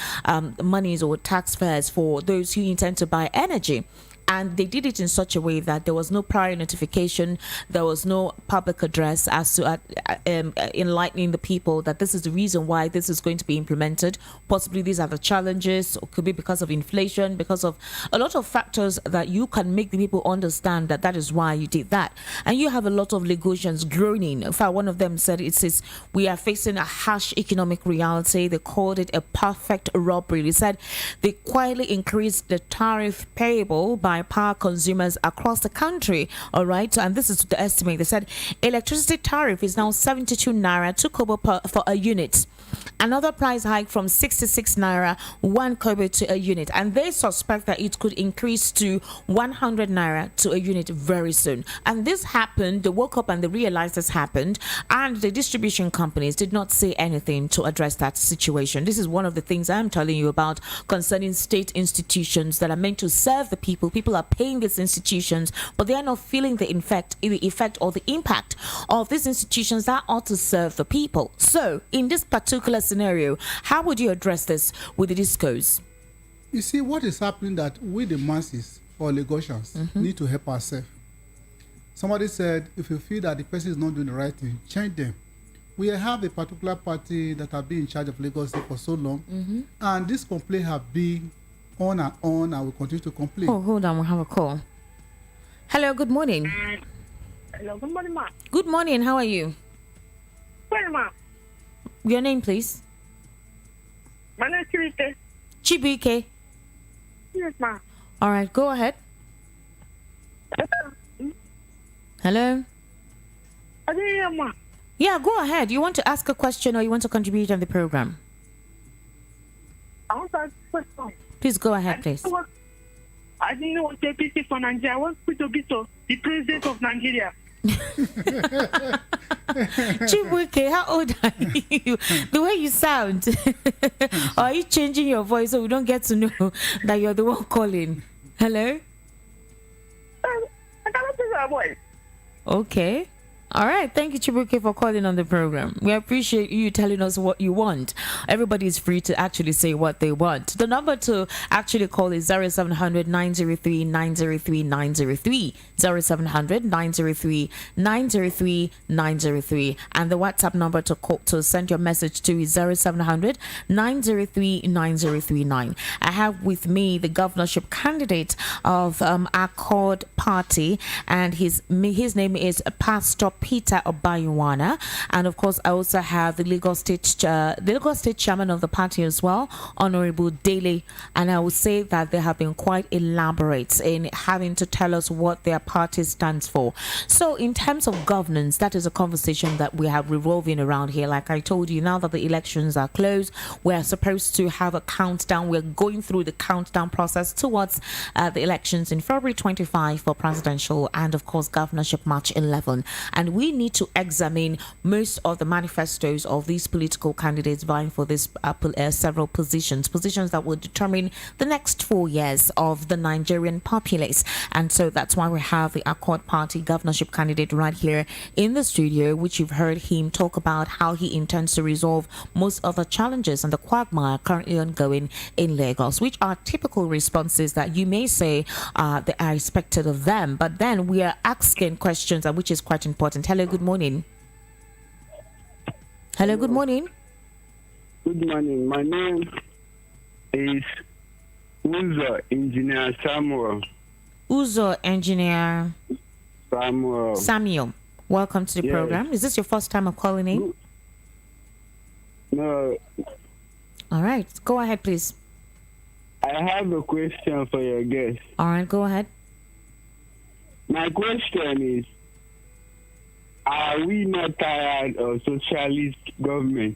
monies or tax fares for those who intend to buy energy. And they did it in such a way that there was no prior notification, there was no public address as to enlightening the people that this is the reason why this is going to be implemented. Possibly these are the challenges, or could be because of inflation, because of a lot of factors that you can make the people understand that that is why you did that. And you have a lot of Lagosians groaning. In fact, one of them said it says we are facing a harsh economic reality. They called it a perfect robbery. They said they quietly increased the tariff payable by right, power consumers across the country. All right, and this is the estimate. They said electricity tariff is now 72 naira 2 kobo for a unit. Another price hike from 66 naira 1 kobo to a unit, and they suspect that it could increase to 100 naira to a unit very soon. And this happened. They woke up and they realized this happened, and the distribution companies did not say anything to address that situation. This is one of the things I'm telling you about concerning state institutions that are meant to serve the people. People are paying these institutions, but they are not feeling the effect or the impact of these institutions that ought to serve the people. So, in this particular scenario, how would you address this with the discos? You see, what is happening that we, the masses or Lagosians, need to help ourselves. Somebody said, if you feel that the person is not doing the right thing, change them. We have a particular party that have been in charge of Lagos for so long, and this complaint have been on and will continue to complain. Oh, hold on, we have a call. Hello, good morning. Hello, good morning, ma. Good morning, how are you? Well, ma. Your name, please? My name is Chibike. Chibike. Yes, ma. All right, go ahead. Hello? I didn't hear, ma. Yeah, go ahead. You want to ask a question or you want to contribute on the program? I want to ask a question. Please go ahead, please. I didn't know what APC for Nigeria. I want to be the president of Nigeria. Chibuike, how old are you? The way you sound. Or are you changing your voice so we don't get to know that you're the one calling? Hello? I cannot say my voice. Okay. All right. Thank you, Chibuike, for calling on the program. We appreciate you telling us what you want. Everybody is free to actually say what they want. The number to actually call is 0700 903 903 903. 0700 903 903 903. And the WhatsApp number to call to send your message to is 0700 903 9039. I have with me the governorship candidate of Accord Party, and his name is Pastor Peter Obayuwana, and of course I also have the Lagos State chairman of the party as well, Honorable Daly, and I would say that they have been quite elaborate in having to tell us what their party stands for. So in terms of governance, that is a conversation that we have revolving around here. Like I told you, now that the elections are closed, we are supposed to have a countdown. We're going through the countdown process towards the elections in February 25 for presidential and of course governorship March 11, and we need to examine most of the manifestos of these political candidates vying for this several positions that will determine the next 4 years of the Nigerian populace. And so that's why we have the Accord Party governorship candidate right here in the studio, which you've heard him talk about how he intends to resolve most of the challenges and the quagmire currently ongoing in Lagos, which are typical responses that you may say they are expected of them. But then we are asking questions, which is quite important. Hello, good morning. Hello, good morning. Good morning. My name is Uzo Engineer Samuel. Uzo Engineer Samuel. Welcome to the Yes. program. Is this your first time of calling in? No, All right, go ahead, please. I have a question for your guest. All right, go ahead. My question is, are we not tired of socialist government?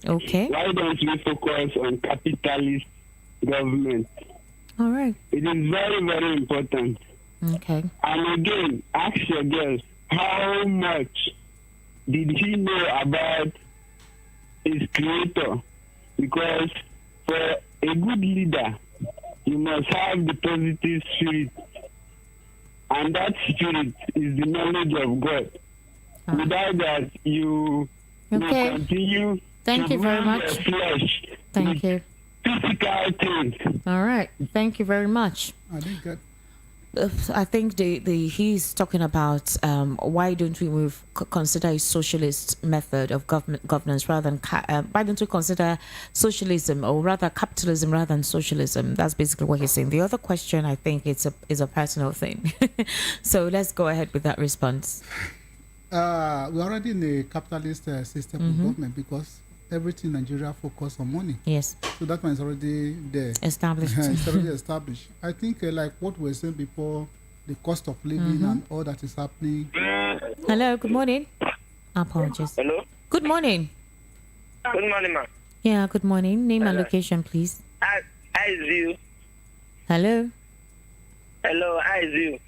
Okay. Why don't we focus on capitalist government? All right. It is very, very important. Okay. And again, ask your guest, how much did he know about his creator? Because for a good leader, you must have the positive spirit. And that spirit is the knowledge of God. Without that, you will Okay. continue Thank to you very rule much. your flesh Thank with you. physical things. All right. Thank you very much. I didn't get. I think he's talking about why don't we consider a socialist method of governance rather than why don't we consider socialism or rather capitalism rather than socialism? That's basically what he's saying. The other question, I think, is a personal thing. So let's go ahead with that response. We're already in a capitalist system of government because everything in Nigeria focus on money. Yes. So that one is already there. Established. It's already established. I think like what we were saying before, the cost of living and all that is happening. Hello, good morning. Apologies. Hello? Good morning. Good morning, ma'am. Yeah, good morning. Name and location, please. How is you? Hello. Hello, how is you?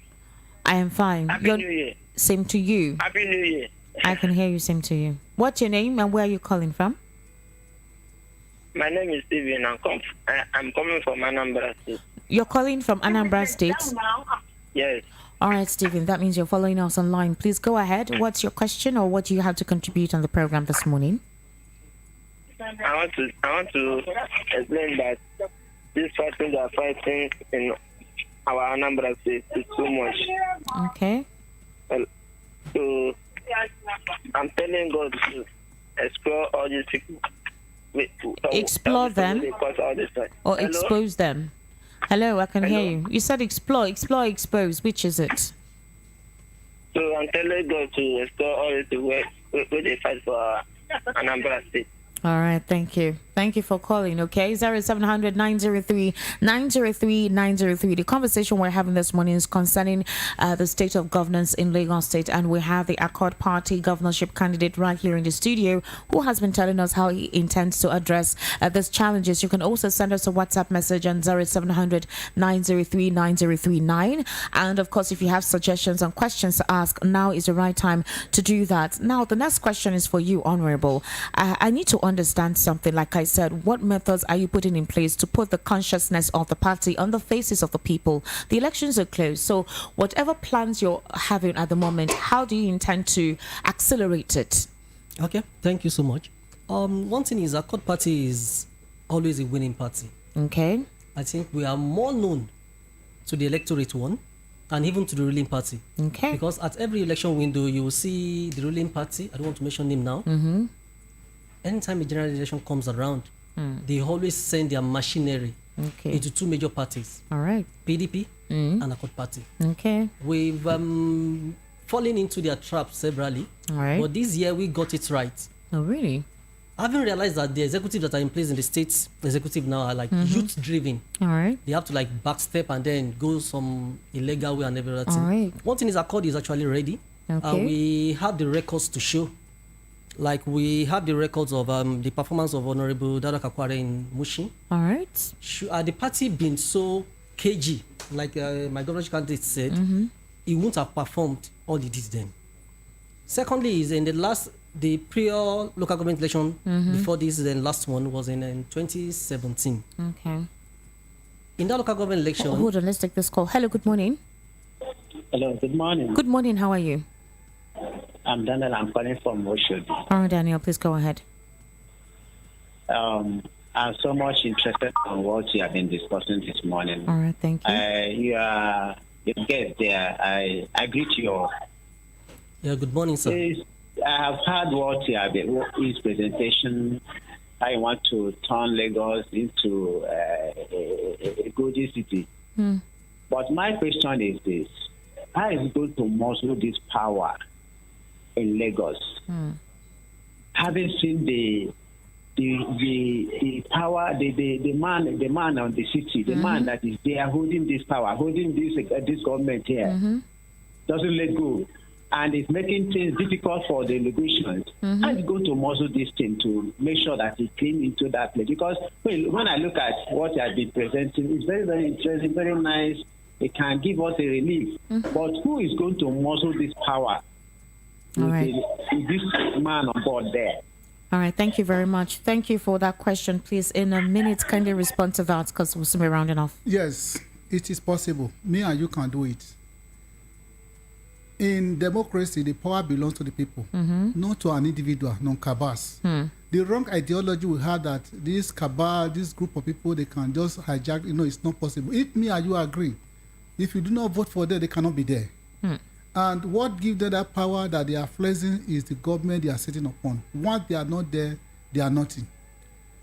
I am fine. Happy New Year. Same to you. Happy New Year. I can hear you. Same to you. What's your name and where are you calling from? My name is Steven. I'm coming from Anambra State. You're calling from Anambra State. Yes. All right, Stephen. That means you're following us online. Please go ahead. What's your question or what do you have to contribute on the program this morning? I want to explain that this fighting they are fighting in our Anambra State is too much. Okay. So I'm telling God to explore all these people. Explore them or expose them. Hello, I can hear you. You said explore, expose. Which is it? So I'm telling God to explore all these people where they fight for Anambra State. All right, thank you. Thank you for calling, okay? 0700 903 903 903. The conversation we're having this morning is concerning the state of governance in Lagos State, and we have the Accord Party governorship candidate right here in the studio who has been telling us how he intends to address these challenges. You can also send us a WhatsApp message on 0700 903 9039. And of course, if you have suggestions and questions to ask, now is the right time to do that. Now, the next question is for you, Honorable. I need to understand something. Like I said, what methods are you putting in place to put the consciousness of the party on the faces of the people? The elections are close, so whatever plans you're having at the moment, how do you intend to accelerate it? Okay, thank you so much. One thing is, Accord Party is always a winning party. Okay. I think we are more known to the electorate one and even to the ruling party. Okay. Because at every election window, you will see the ruling party. I don't want to mention him now. Mm-hmm. Anytime a general election comes around, they always send their machinery into two major parties. All right. PDP and Accord Party. Okay. We've fallen into their trap severally. All right. But this year we got it right. Oh, really? Having realized that the executive that are in place in the state executive now are like youth driven. All right. They have to like backstep and then go some illegal way and everything. All right. One thing is Accord is actually ready. Okay. We have the records to show. Like we have the records of the performance of Honorable Dada Kakware in Mushin. All right. The party been so cagey, like my governorship candidate said, he wouldn't have performed all he did then. Secondly, is in the prior local government election before this, the last one was in 2017. Okay. In that local government election, Hold on, let's take this call. Hello, good morning. Hello, good morning. Good morning, how are you? I'm Daniel. I'm calling from Oshodi. All right, Daniel, please go ahead. I'm so much interested in what you have been discussing this morning. All right, thank you. You are your guest there. I greet you all. yeah, good morning, sir. I have heard what you have his presentation. I want to turn Lagos into a good city. But my question is this: how is it going to muzzle this power in Lagos? Having seen the power, the man on the city, the man that is there holding this power, holding this government here, doesn't let go, and it's making things difficult for the Lagosians. How is it going to muzzle this thing to make sure that it came into that place? Because when I look at what has been presenting, it's very, very interesting, very nice. It can give us a relief. But who is going to muzzle this power? All right. With this man on board there. All right, thank you very much. Thank you for that question. Please, in a minute, kindly respond to that because we'll soon be rounding off. Yes, it is possible. Me and you can do it. In democracy, the power belongs to the people, not to an individual, non-cabals. The wrong ideology we had that this cabal, this group of people, they can just hijack, it's not possible. If me and you agree, if you do not vote for them, they cannot be there. And what gives them that power that they are flexing is the government they are sitting upon. Once they are not there, they are nothing.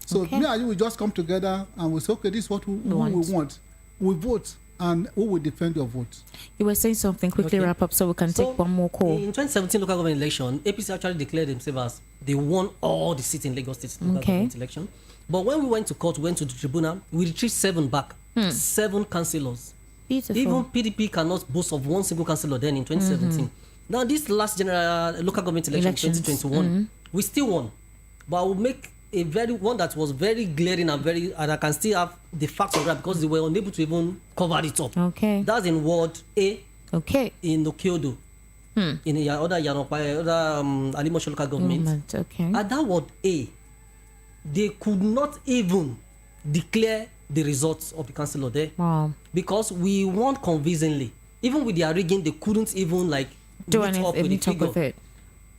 So me and you will just come together and we say, okay, this is what we want. We vote And who will defend your vote? You were saying something. Quickly Okay. wrap up so we can take one more call. In 2017 local government election, APC actually declared themselves as they won all the seats in Lagos State local Okay. government election. But when we went to court, we went to the tribunal, we retrieved 7 back, 7 councillors. Beautiful. Even PDP cannot boast of one single councillor then in 2017. Now, this last general local government election, Elections. 2021, we still won. But I will make a very one that was very glaring and I can still have the facts of that because they were unable to even cover it up. Okay. That's in Ward A Okay. in Okada. In the other Alimosho local government. Okay. At that Ward A, they could not even declare the results of the councillor there. Wow. Because we won convincingly. Even with their rigging, they couldn't even Do meet up with the anything figure. with it.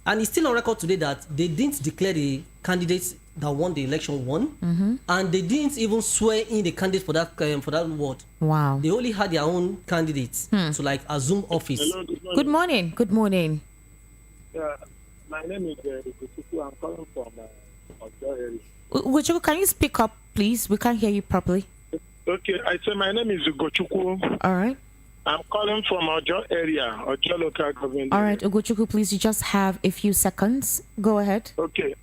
And it's still on record today that they didn't declare the candidates that won the election won, and they didn't even swear in the candidate for that ward. Wow. They only had their own candidates to assume office. Hello, Good morning. Good morning. My name is Kutuku. I'm calling from Ojo area. Ugochukwu, can you speak up, please? We can't hear you properly. Okay, I say my name is Ugochukwu. All right. I'm calling from Ojo area, Ojo local government. All right, Ugochukwu, please, you just have a few seconds. Go ahead. Okay,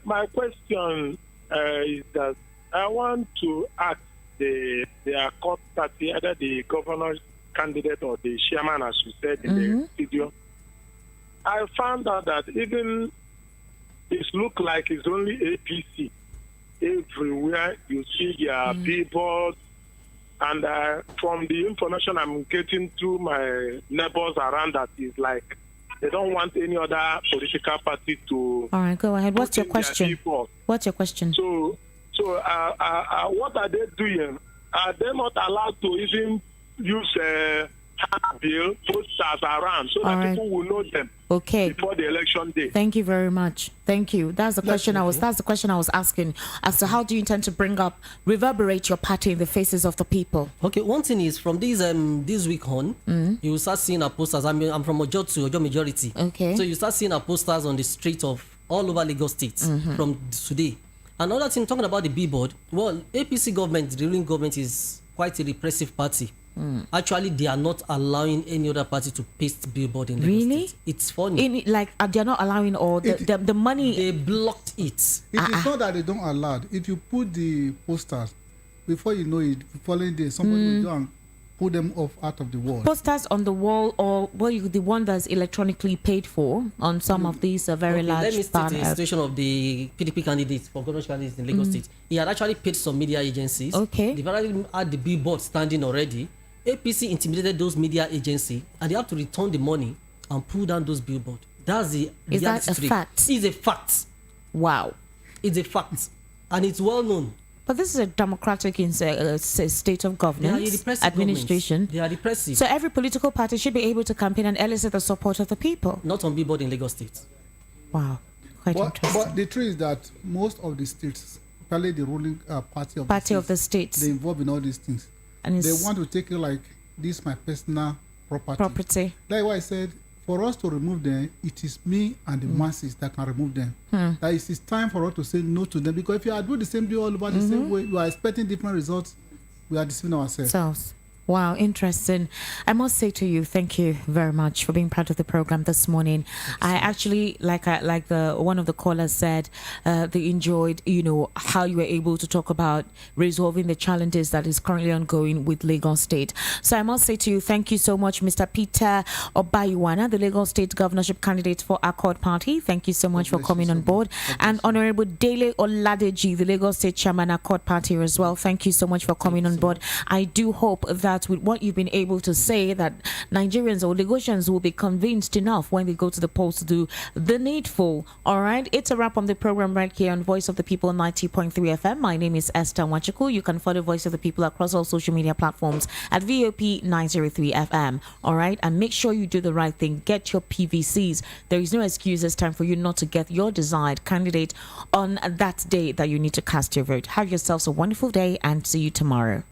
my question is that I want to ask the court party, either the governor's candidate or the chairman, as you said in the video. I found out that even it look like it's only APC. Everywhere you see their billboards, and from the information I'm getting through my neighbors around, that is like they don't want any other political party to. All right, go ahead. What's your put in their question? billboard. What's your question? So what are they doing? Are they not allowed to even use bill posters around so that All right. people will know them Okay. before the election day? Thank you very much. Thank you. That's the question That's the question I was asking as to how do you intend to reverberate your party in the faces of the people? Okay, one thing is from this week on, you will start seeing our posters. I'm from Ojo to Ojo majority. Okay. So you start seeing our posters on the street of all over Lagos State from today. Another thing, talking about the billboard, well, APC government, the ruling government, is quite a repressive party. Actually, they are not allowing any other party to paste billboard in Lagos Really? State. It's funny. They're not allowing all the money. They blocked it. It is not that they don't allow. If you put the posters, before you know it, the following day, somebody will go and pull them off out of the wall. Posters on the wall, or the one that's electronically paid for on some of these very large Let me state the banners. situation of the PDP candidates for governorship candidates in Lagos State. He had actually paid some media agencies. Okay. They've already had the billboard standing already. APC intimidated those media agencies, and they have to return the money and pull down those billboards. That's the Is that reality a today. fact? It's a fact. Wow. It's a fact, and it's well known. But this is a democratic state of They are governance, a repressive administration. governments. They are repressive. So every political party should be able to campaign and elicit the support of the people. Not on billboard in Lagos State. Wow. Quite interesting. But the truth is that most of the states, especially the ruling party Of the states. they involved in all these things. And They it's want to take it like this, my personal property. property. Like what I said, for us to remove them, it is me and the masses that can remove them. That it's time for us to say no to them, because if you are doing the same thing all over the same way, you are expecting different results, we are deceiving ourselves. Selves. Wow, interesting. I must say to you, thank you very much for being part of the program this morning. I actually, like the one of the callers said, they enjoyed, how you were able to talk about resolving the challenges that is currently ongoing with Lagos State. So I must say to you, thank you so much, Mr. Peter Obayuwana, the Lagos State governorship candidate for Accord Party. Thank you so much for coming on board. And Honorable Dele Oladeji, the Lagos State chairman Accord Party as well. Thank you so much for coming on board. I do hope that with what you've been able to say, that Nigerians or Lagosians will be convinced enough when they go to the polls to do the needful. All right, it's a wrap on the program right here on Voice of the People 90.3 FM. My name is Esther Wachiku. You can follow Voice of the People across all social media platforms at VOP 903 FM. All right, and make sure you do the right thing. Get your PVCs. There is no excuse this time for you not to get your desired candidate on that day that you need to cast your vote. Have yourselves a wonderful day and see you tomorrow.